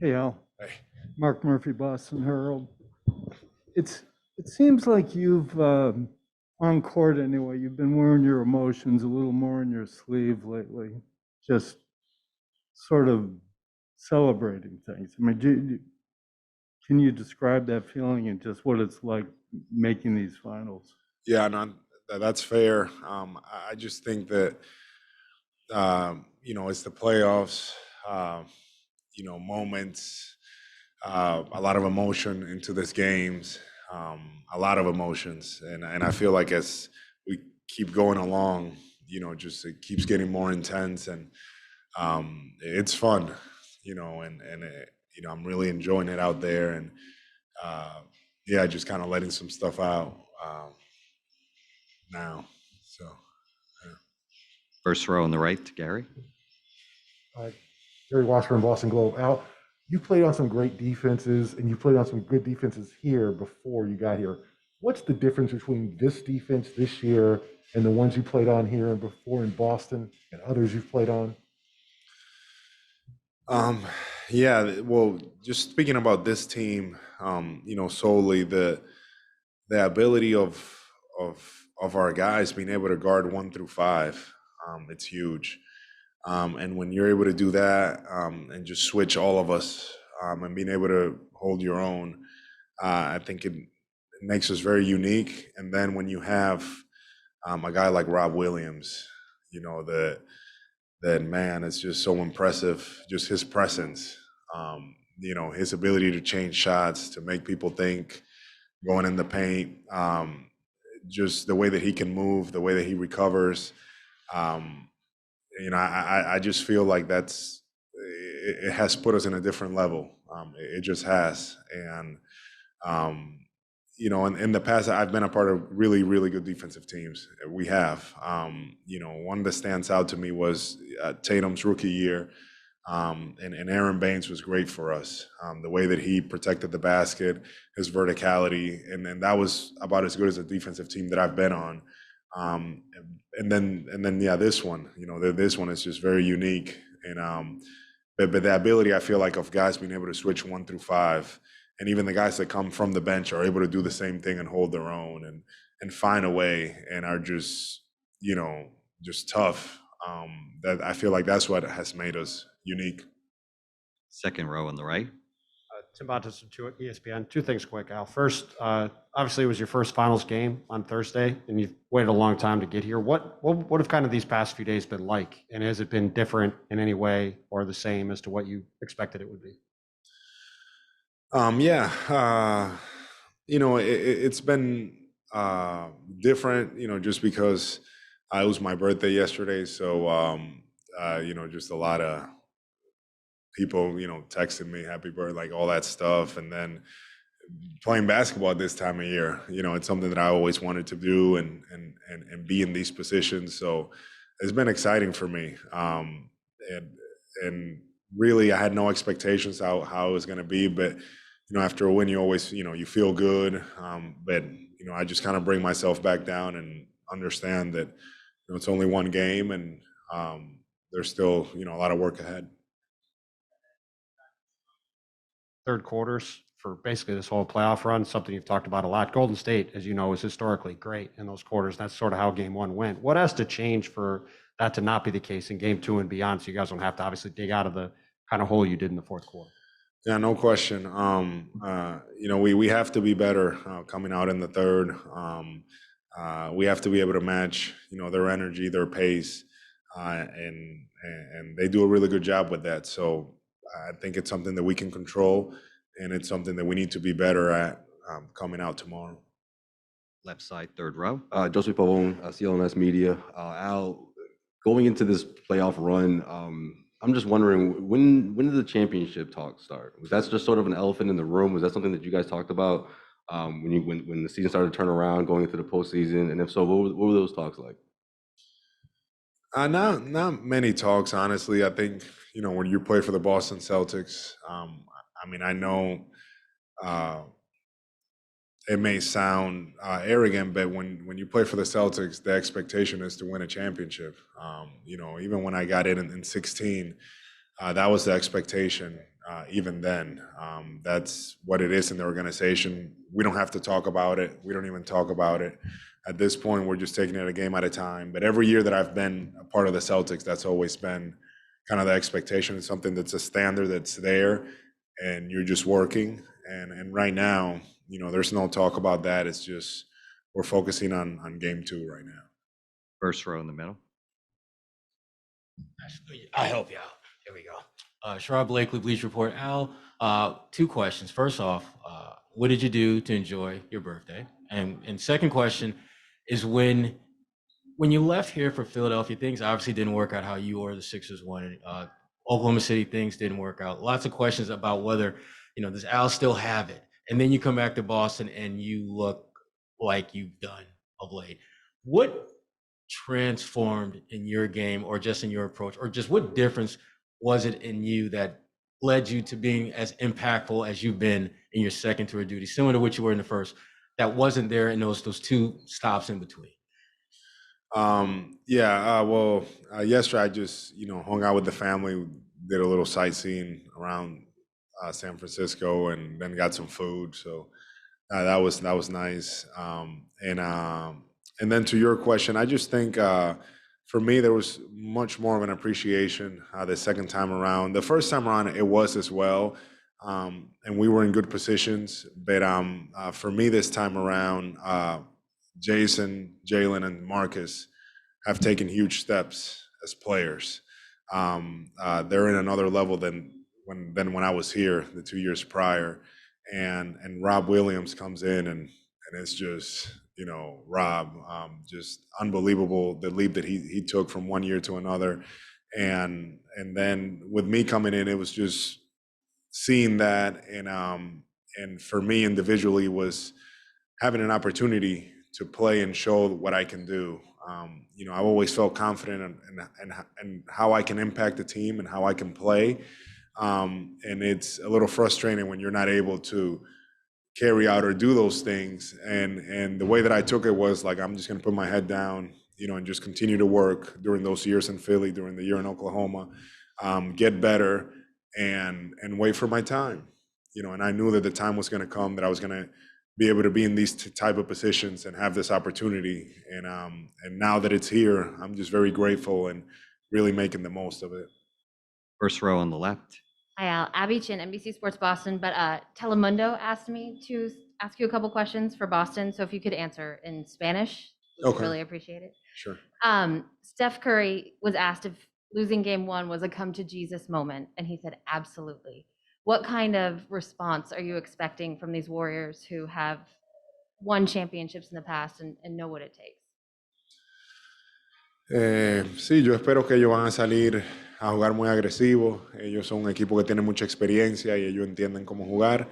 Hey Al, Hey. Mark Murphy, Boston Herald. It's it seems like you've on court anyway. You've been wearing your emotions a little more in your sleeve lately, just sort of celebrating things. I mean, can you describe that feeling and just what it's like making these finals? Yeah, no, that's fair. I just think that it's the playoffs. Uh, moments, a lot of emotion into this games, a lot of emotions, and I feel like as we keep going along, just it keeps getting more intense, and it's fun, and I'm really enjoying it out there, and uh, yeah, just kind of letting some stuff out now. So. Yeah. First row on the right to Gary. Uh, Jerry Washburn, Boston Globe. Al, you played on some great defenses, and you played on some good defenses here before you got here. What's the difference between this defense this year and the ones you played on here and before in Boston and others you've played on? Um, yeah, well, just speaking about this team, solely the ability of our guys being able to guard 1 through 5, it's huge. And when you're able to do that, and just switch all of us, and being able to hold your own, I think it makes us very unique. And then when you have a guy like Rob Williams, that man is just so impressive. Just his presence, his ability to change shots, to make people think, going in the paint, just the way that he can move, the way that he recovers. Um, I just feel like it has put us in a different level. It just has, and in the past, I've been a part of really, really good defensive teams. We have, one that stands out to me was Tatum's rookie year, and Aaron Baines was great for us. The way that he protected the basket, his verticality, and that was about as good as a defensive team that I've been on. Um, and then, yeah, this one, this one is just very unique, and but the ability I feel like of guys being able to switch 1 through 5, and even the guys that come from the bench are able to do the same thing and hold their own and find a way and are just tough. That I feel like that's what has made us unique. Second row on the right. Tim Bontemps to ESPN. Two things quick, Al. First, obviously it was your first finals game on Thursday, and you've waited a long time to get here. What have kind of these past few days been like? And has it been different in any way or the same as to what you expected it would be? Yeah, it's been different, just because it was my birthday yesterday, so just a lot of people, texting me happy birthday, like all that stuff, and then playing basketball at this time of year, it's something that I always wanted to do and be in these positions. So it's been exciting for me, and really I had no expectations how it was going to be, but after a win, you always, you feel good. But, I just kind of bring myself back down and understand that, it's only one game, and there's still, a lot of work ahead. Third quarters for basically this whole playoff run, something you've talked about a lot. Golden State, as you know, is historically great in those quarters. That's sort of how game one went. What has to change for that to not be the case in game two and beyond, so you guys don't have to obviously dig out of the kind of hole you did in the fourth quarter? Yeah, no question. We have to be better coming out in the third. We have to be able to match, their energy, their pace, and they do a really good job with that. So I think it's something that we can control, and it's something that we need to be better at coming out tomorrow. Left side, third row. Joseph Pavone, CLNS Media. Al, going into this playoff run, I'm just wondering, when did the championship talk start? Was that just sort of an elephant in the room? Was that something that you guys talked about when the season started to turn around, going into the postseason? And if so, what were those talks like? Not many talks, honestly. I think, when you play for the Boston Celtics, I know it may sound arrogant, but when you play for the Celtics, the expectation is to win a championship. Even when I got in 16, that was the expectation. even then. That's what it is in the organization. We don't have to talk about it. We don't even talk about it. At this point, we're just taking it a game at a time. But every year that I've been a part of the Celtics, that's always been kind of the expectation. It's something that's a standard that's there, and you're just working. And right now, there's no talk about that. It's just we're focusing on game 2 right now. First row in the middle. I'll help you out. Here we go. Sherrod Blakely, Bleach Report. Al, 2 questions. First off, what did you do to enjoy your birthday? And second question is when you left here for Philadelphia, things obviously didn't work out how you or the Sixers wanted. Oklahoma City, things didn't work out. Lots of questions about whether, does Al still have it? And then you come back to Boston and you look like you've done of late. What transformed in your game or just in your approach, or just what difference was it in you that led you to being as impactful as you've been in your second tour of duty, similar to what you were in the first, that wasn't there in those 2 stops in between? Yesterday I just, hung out with the family, did a little sightseeing around San Francisco, and then got some food. So that was nice. And then to your question, I just think for me, there was much more of an appreciation the second time around. The first time around, it was as well. And we were in good positions. But for me this time around, Jason, Jalen, and Marcus have taken huge steps as players. They're in another level than when I was here the 2 years prior. And Rob Williams comes in and it's just, Rob, just unbelievable, the leap that he took from one year to another. And then with me coming in, it was just seeing that. And for me individually was having an opportunity to play and show what I can do. I've always felt confident in how I can impact the team and how I can play. And it's a little frustrating when you're not able to carry out or do those things. And the way that I took it was like, I'm just going to put my head down, and just continue to work during those years in Philly, during the year in Oklahoma, get better and wait for my time. And I knew that the time was going to come, that I was going to be able to be in these type of positions and have this opportunity. And now that it's here, I'm just very grateful and really making the most of it. First row on the left. Hi, Al. Abby Chin, NBC Sports Boston. But Telemundo asked me to ask you a couple questions for Boston. So if you could answer in Spanish, we would Okay. really appreciate it. Sure. Steph Curry was asked if losing game 1 was a come to Jesus moment, and he said, absolutely. What kind of response are you expecting from these Warriors who have won championships in the past and know what it takes? Sí, yo espero que ellos van a salir a jugar muy agresivos. Ellos son un equipo que tiene mucha experiencia y ellos entienden cómo jugar.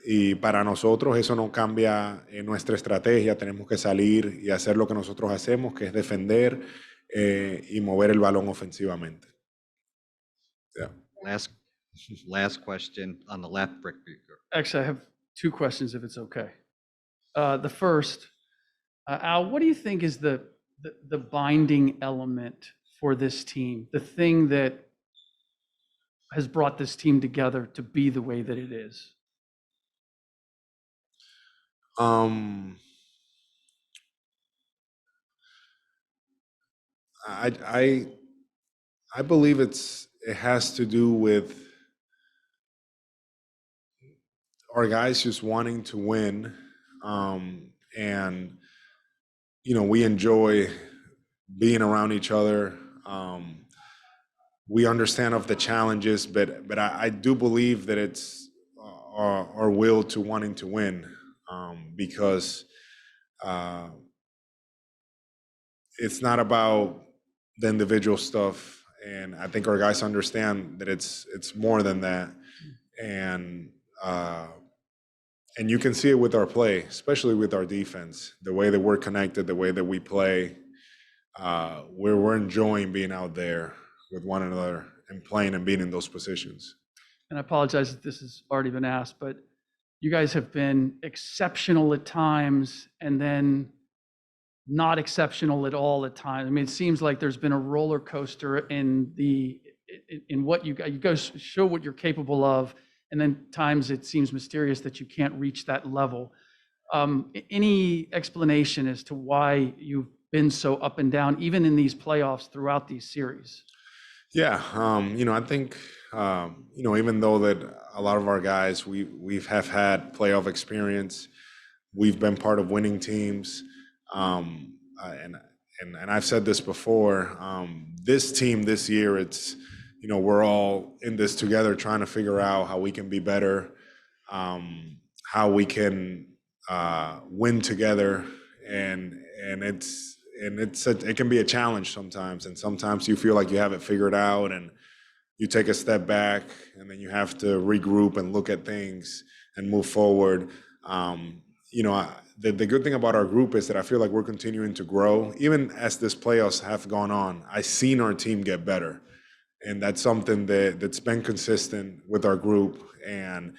Y para nosotros eso no cambia nuestra estrategia. Tenemos que salir y hacer lo que nosotros hacemos, que es defender y mover el balón ofensivamente. Yeah. Last question on the left, Brick Bucher. Actually, I have 2 questions, if it's okay. The first, Al, what do you think is the binding element for this team, the thing that has brought this team together to be the way that it is? I believe it has to do with our guys just wanting to win, and we enjoy being around each other. We understand of the challenges, but I do believe that it's our will to wanting to win, because it's not about the individual stuff. And I think our guys understand that it's more than that. And you can see it with our play, especially with our defense, the way that we're connected, the way that we play. We're enjoying being out there with one another and playing and being in those positions. And I apologize if this has already been asked, but you guys have been exceptional at times and then not exceptional at all at times. I mean, it seems like there's been a roller coaster in the in what you go show what you're capable of, and then times it seems mysterious that you can't reach that level. Any explanation as to why you've been so up and down, even in these playoffs throughout these series? Yeah, I think even though that a lot of our guys we've have had playoff experience, we've been part of winning teams, and I've said this before. This team this year, it's we're all in this together, trying to figure out how we can be better, how we can win together, and it can be a challenge sometimes, and sometimes you feel like you have it figured out, and you take a step back, and then you have to regroup and look at things and move forward. The good thing about our group is that I feel like we're continuing to grow. Even as this playoffs have gone on, I've seen our team get better. And that's something that's been consistent with our group. And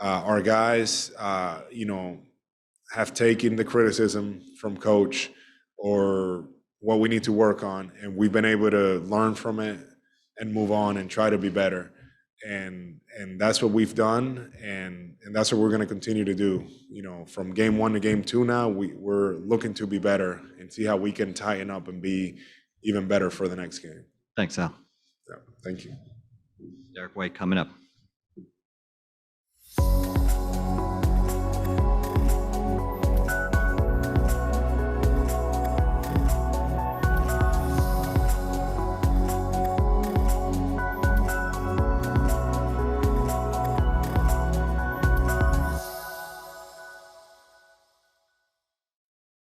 our guys, have taken the criticism from coach or what we need to work on. And we've been able to learn from it and move on and try to be better. And that's what we've done, and that's what we're going to continue to do. From game 1 to game 2 now, we're looking to be better and see how we can tighten up and be even better for the next game. Thanks, Al. Yeah, thank you. Derek White coming up.